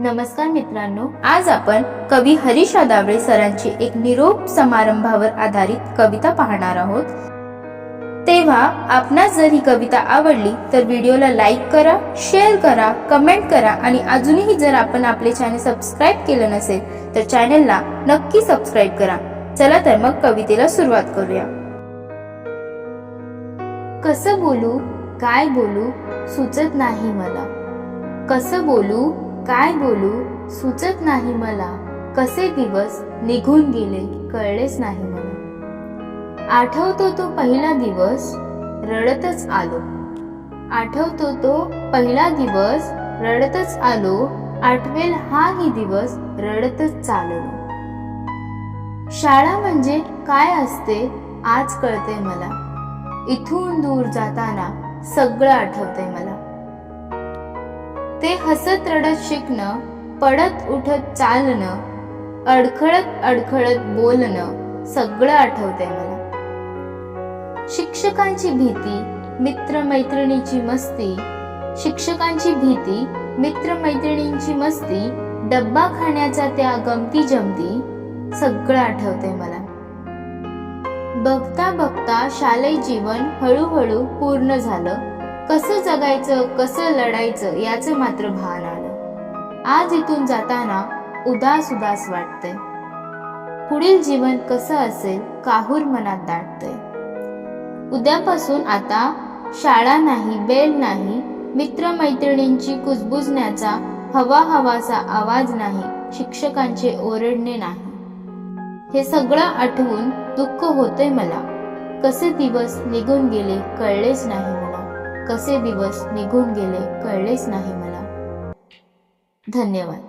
नमस्कार मित्रांनो, आज आपण कवी हरीश दावळे सरांची एक निरोप समारंभावर आधारित कविता पाहणार आहोत। तेव्हा आपणास जर ही कविता आवडली तर व्हिडिओला लाईक करा, शेअर करा, कमेंट करा आणि अजूनही जर आपण आपले चॅनल सबस्क्राइब केले नसेल तर चॅनलला नक्की सबस्क्राइब करा। चला तर मग कवितेला सुरुवात करूया। कसं बोलू काय बोलू सुचत नाही मला, कसं बोलू काय बोलू सुचत नाही मला, कसे दिवस निघून गेले कळलेच नाही मला। आठवतो तो पहिला दिवस रडतच आलो, आठवतो तो पहिला दिवस रडतच आलो, आठवेल हाही दिवस रडतच चाललो। शाळा म्हणजे काय असते आज कळते मला, इथून दूर जाताना सगळं आठवतंय मला। ते हसत रडत शिकणं, पडत उठत चालणं, अडखळत अडखळत बोलणं सगळं आठवतंय मला। शिक्षकांची भीती मित्रमैत्रिणीची मस्ती, शिक्षकांची भीती मित्रमैत्रिणींची मस्ती, डब्बा खाण्याच्या त्या गमती जमती सगळं आठवतंय मला। बघता बघता शालेय जीवन हळूहळू पूर्ण झालं, कसं जगायचं कसं लढायचं याचं मात्र भान आलं। आज इथून जाताना उदास उदास वाटतंय, पुढील जीवन कसं असेल काहूर मनात दाटतंय। उद्यापासून आता शाळा नाही, बेल नाही, मित्रमैत्रिणींची कुजबुजण्याचा हवा हवाचा आवाज नाही, शिक्षकांचे ओरडणे नाही। हे सगळं आठवून दुःख होतंय मला, कसे दिवस निघून गेले कळलेच नाही मला, कसे दिवस निघून गेले कळलेच नाही मला। धन्यवाद।